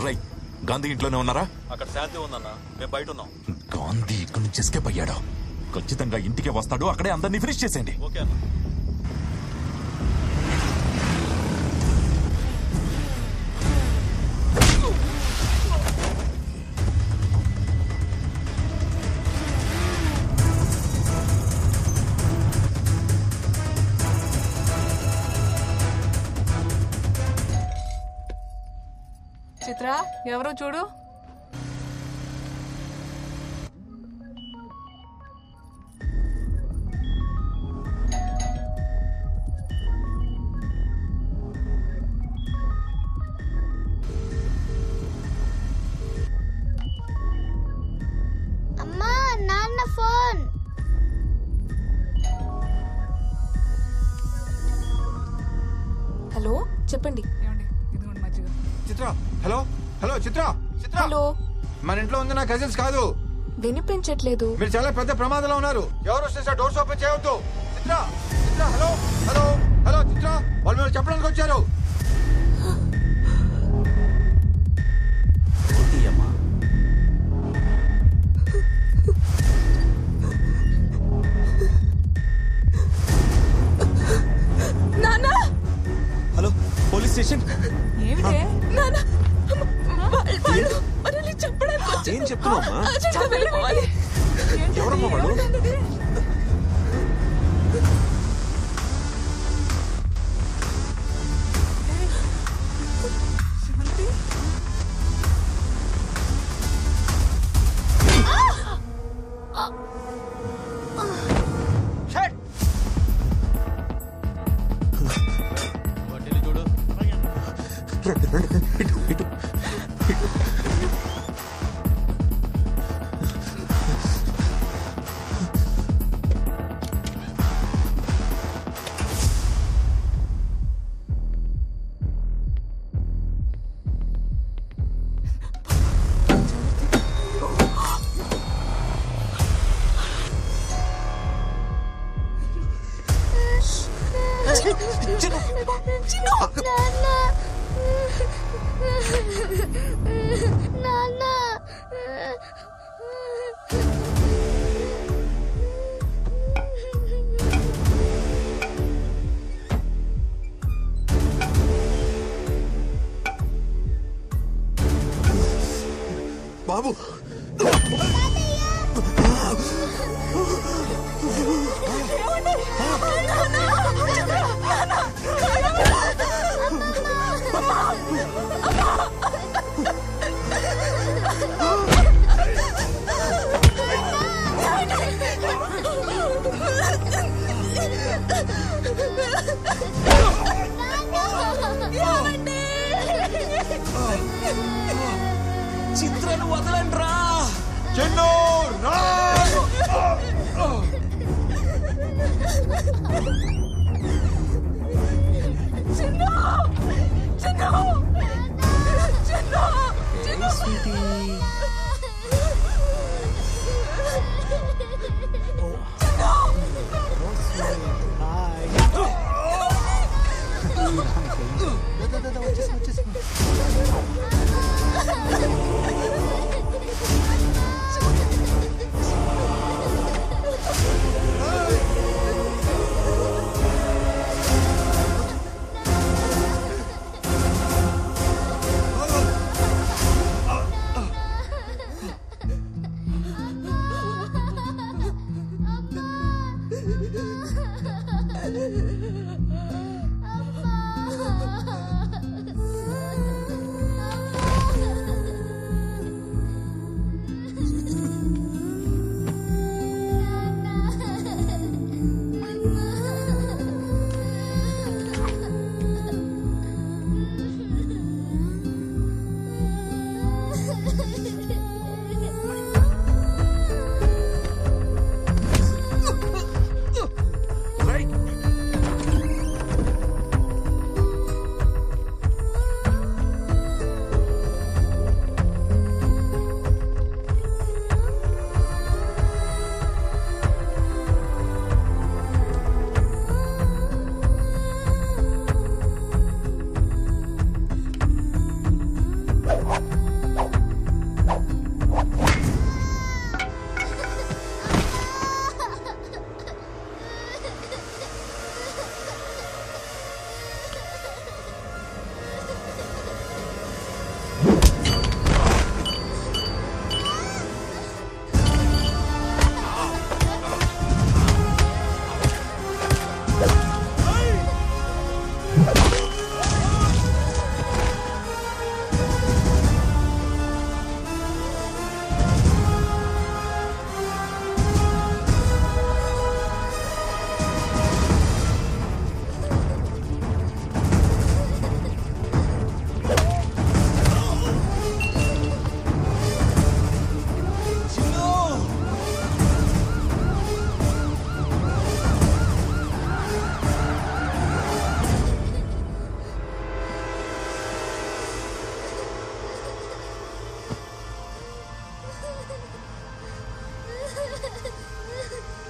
రై గాంధీ ఇంట్లోనే ఉన్నారా? అక్కడ శాంతి ఉందన్నా, మేము బయట ఉన్నాం. గాంధీ ఇక్కడి నుంచి ఎస్కేప్ అయ్యాడు. ఖచ్చితంగా ఇంటికే వస్తాడు. అక్కడే అందరినీ ఫినిష్ చేసేయండి. ఓకే అన్న. చిత్ర, ఎవరో చూడు. అమ్మా, నాన్న ఫోన్. హలో, చెప్పండి. చిత్ర, హలో హలో చిత్ర, చిత్ర. హలో, మన ఇంట్లో ఉంది నా కజిన్స్ కాదు. వినిపించట్లేదు. మీరు చాలా పెద్ద ప్రమాదంలో ఉన్నారు. ఎవరు వస్తే డోర్స్ ఓపెన్ చేయవద్దు. చిత్ర, చిత్ర, హలో హలో హలో చిత్ర, వాళ్ళు మీరు చెప్పడానికి వచ్చారు. నానా, హలో పోలీస్ స్టేషన్. ఏమిటే నానా? వాళ్ళు మనల్ని చంపడానికి వచ్చారు. ఏం చెప్తున్నావమ్మా? అర్జెంట్గా వెళ్ళిపోవాలి. ఎవరమ్మా వాళ్ళు? చూడు, ఇటు ఇటు. బాబు, చిత్రను వదలండి రా. చిన్ను, రా.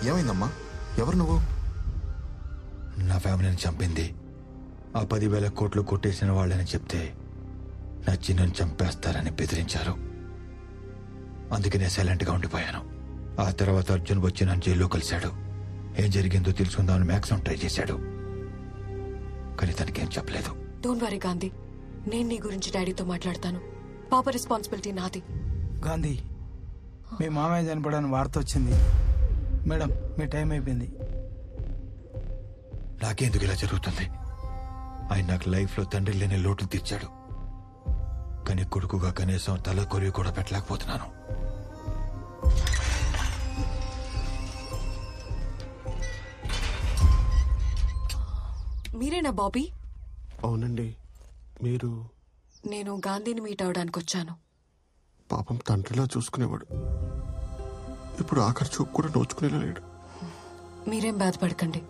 ఏమైందమ్మా? ఎవరు నువ్వు? నా ఫ్యామిలీని చంపింది ఆ 10,000 కోట్లు కొట్టేసిన వాళ్ళని చెప్తే నా చిన్నని చంపేస్తారని బెదిరించారు. అందుకే నేను సైలెంట్గా ఉండిపోయాను. ఆ తర్వాత అర్జున్ వచ్చి నన్ను జైల్లో కలిశాడు. ఏం జరిగిందో తెలుసుకుందామని మ్యాక్సిమం ట్రై చేశాడు, కానీ తనకేం చెప్పలేదు. డోంట్ వరీ గాంధీ, నేను నీ గురించి డాడీతో మాట్లాడతాను. పాప రెస్పాన్సిబిలిటీ నాది. గాంధీ, మీ మామయ్య చనిపోవడానికి వార్త వచ్చింది మేడం. మీ టైం అయిపోయింది. నాకెందుకు ఇలా జరుగుతుంది? ఆయన నాకు లైఫ్లో తండ్రి లేని లోటును తీర్చాడు, కానీ కొడుకుగా కనీసం తల కొరివి కూడా పెట్టలేకపోతున్నాను. మీరేనా బాబీ? అవునండి. మీరు? నేను గాంధీని మీట్ అవడానికి వచ్చాను. పాపం తండ్రిలా చూసుకునేవాడు, ఇప్పుడు ఆఖరి చూపు కూడా నోచుకునేలా లేడు. మీరేం బాధపడకండి,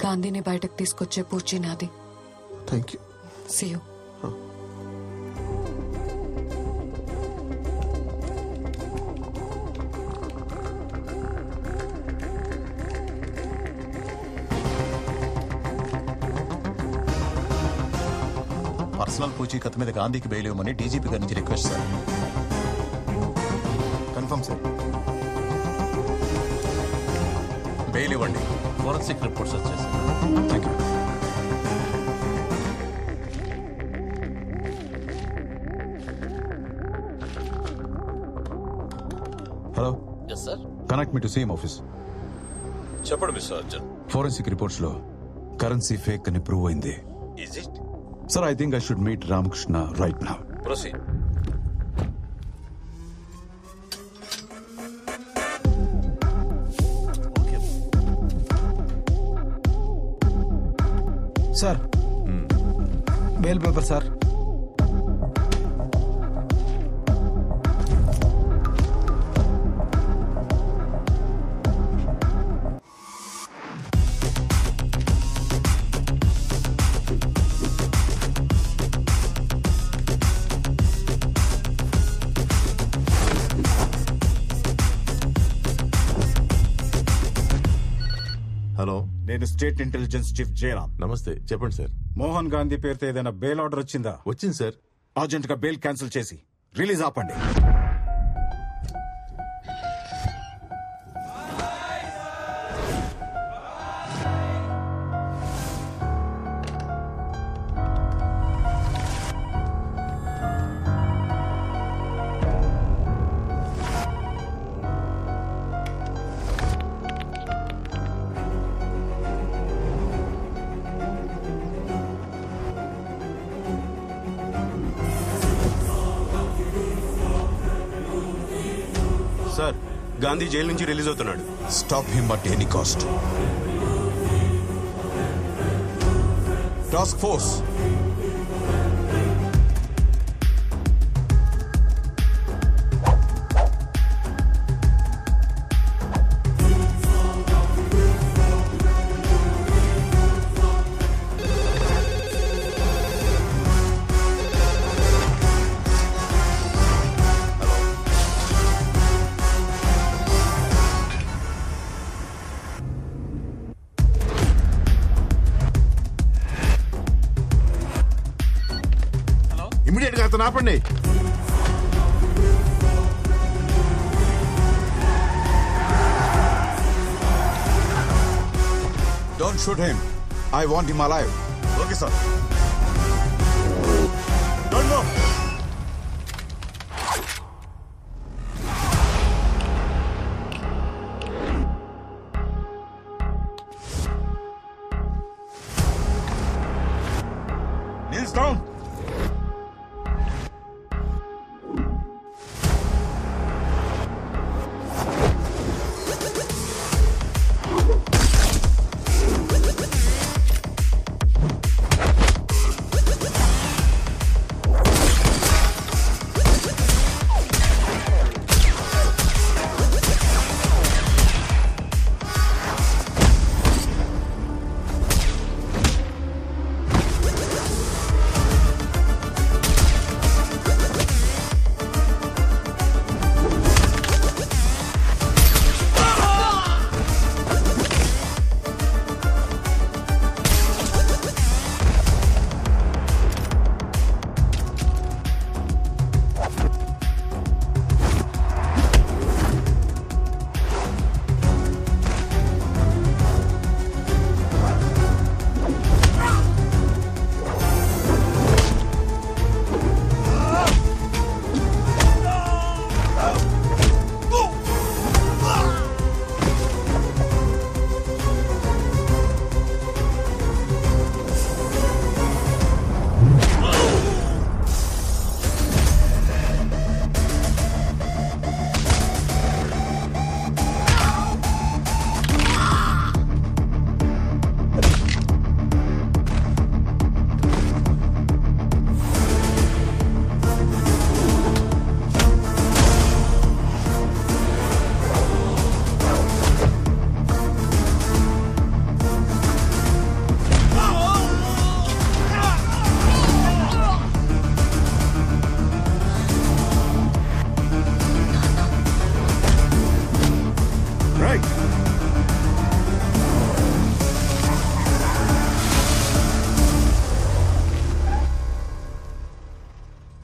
గాంధీని బయటకు తీసుకొచ్చే పూచి నాది. Thank you. See you. Personal పూచీకత్తు మీద గాంధీకి బెయిల్ ఇవ్వమని డీజీపీ గారి నుంచి request sir. Confirm sir. Bail ఇవ్వండి. ఫోరెన్సిక్ రిపోర్ట్స్ వచ్చేసి. Thank you. Hello, yes sir. Connect me to same office. చెప్పండి మిస్టర్ అర్జున్. ఫోరెన్సిక్ రిపోర్ట్స్ లో కరెన్సీ ఫేక్ అని ప్రూవ్ అయింది. Is it? Sir, I think I should meet Ramakrishna right now. Proceed. Sir, bail paper sir. Hello, నేను state intelligence chief Jayaram. నమస్తే, చెప్పండి sir. Mohan Gandhi పేరుతో ఏదైనా bail order వచ్చిందా? వచ్చింది సార్. అర్జెంట్ గా బెయిల్ క్యాన్సిల్ చేసి రిలీజ్ ఆపండి. సార్, గాంధీ జైలు నుంచి రిలీజ్ అవుతున్నాడు. Stop him at any cost. Task Force. Immediate గా అతను ఆపండి. Don't shoot him. I want him alive. Okay sir. Don't move. Kneels down.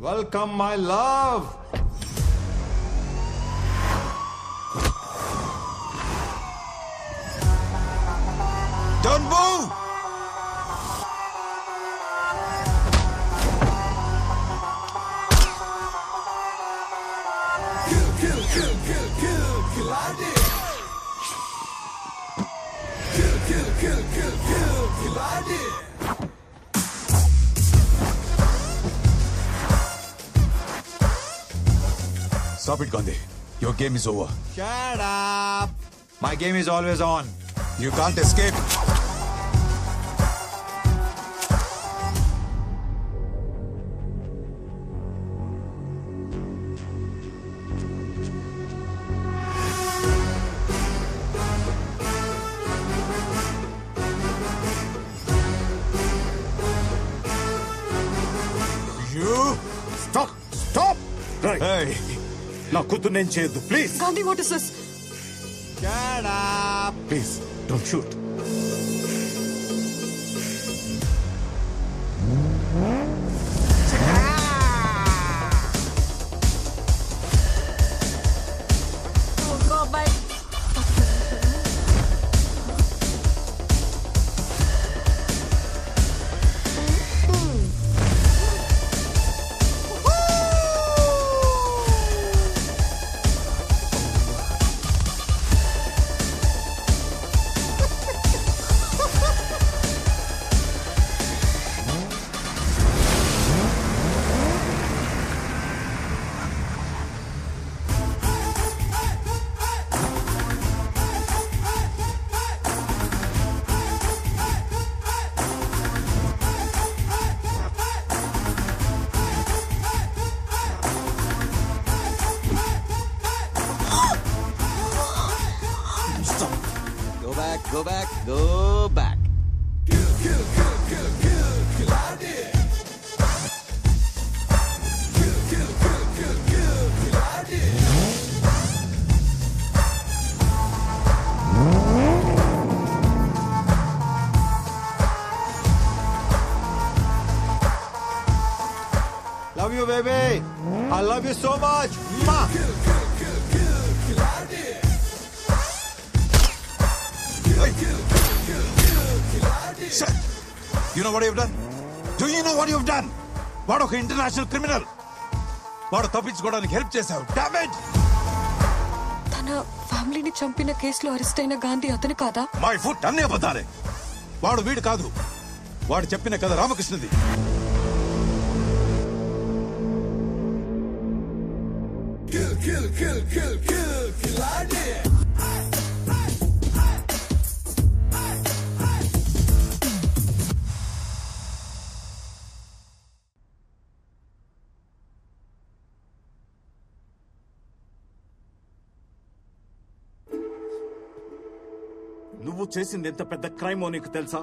Welcome my love. Don't move! Stop it, Gandhi. Your game is over. Shut up. My game is always on. You can't escape. Stop! Stop! Hey! నా కూతురు నేను చేయొద్దు please. Gandhi, what is this? Shut up. Please don't shoot. Go back, go back. Love you, baby. I love you so much. Ma. You know what you've done? Do you know what you've done? వాడు ఒక international criminal. వాడు తప్పించుకోవడానికి help చేశావు. Damn it! తన ఫ్యామిలీని చంపిన కేసులో arrest అయిన గాంధీ అతను కాదా? మై ఫుట్ అన్నీ అబద్ధాలే. వాడు వీడు కాదు. వాడు చెప్పిన కథ రామకృష్ణది. నువ్వు చేసింది ఎంత పెద్ద క్రైమో నీకు తెలుసా?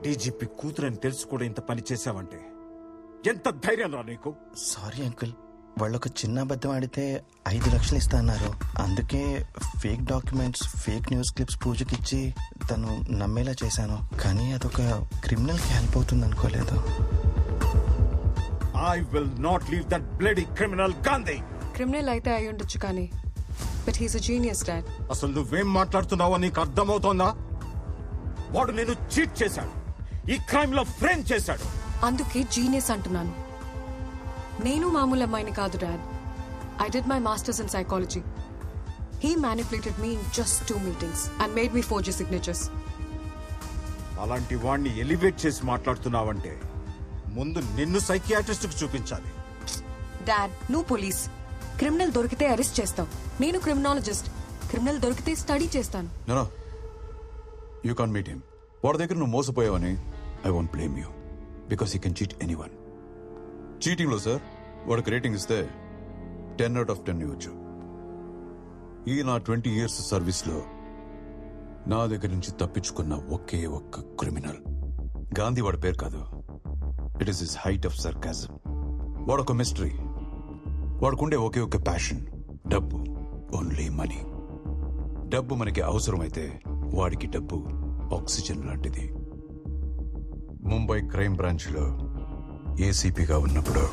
డీజీపీ కూతురని తెలుసు కూడా ఇంత పని చేశావంటే ఎంత ధైర్యం రా నీకు? సారీ అంకుల్, వాళ్ళొక చిన్న అబద్ధం ఆడితే 5 లక్షలు ఇస్తా అన్నారు. అందుకే fake documents, fake news clips పూజకిచ్చి తను నమ్మేలా చేశాను. కానీ అదొక క్రిమినల్ కి హెల్ప్ అవుతుంది అనుకోలేదు. I will not leave that bloody criminal Gandhi. Criminal అయితే అయి ఉండొచ్చు కానీ but he's a genius dad. అసలు నువ్వేం మాట్లాడుతున్నావో నీకు అర్థమవుతోందా? వాడు నేను చీట్ చేశాడు, ఈ క్రైమ్ లో ఫ్రేమ్ చేశాడు. అందుకే జీనియస్ అంటున్నాను. నేను మామూలు అమ్మాయిని కాదు dad. I did my masters in psychology. He manipulated me in just 2 meetings and made me forge his signatures. అలాంటి వాడిని ఎలివేట్ చేసి మాట్లాడుతున్నావంటే ముందు నిన్ను సైకియాట్రిస్ట్ కు చూపించాలి. డాడ్, నువ్వు పోలీస్. క్రిమినల్ దొరికితే అరెస్ట్ చేస్తావు. నేను క్రిమినాలజిస్ట్. క్రిమినల్ దొరికితే స్టడీ చేస్తాను. No. You can't meet him. వాడి దగ్గర నువ్వు మోసపోయావని I won't blame you because he can cheat anyone. Cheating లో సార్ వాడికి రేటింగ్ ఇస్తే 10 out of 10 ఇవ్వచ్చు. ఈ నా 20 years సర్వీస్ లో నా దగ్గర నుంచి తప్పించుకున్న ఒకే ఒక్క క్రిమినల్ గాంధీ. వాడి పేరు కాదు, it is his height of sarcasm. వాడొక మిస్టరీ. వాడుకుండే ఒకే ఒక ప్యాషన్ డబ్బు. Only money. డబ్బు మనకి అవసరమైతే వాడికి డబ్బు ఆక్సిజన్ లాంటిది. ముంబై క్రైమ్ బ్రాంచ్ లో ఏసీపీగా ఉన్నప్పుడు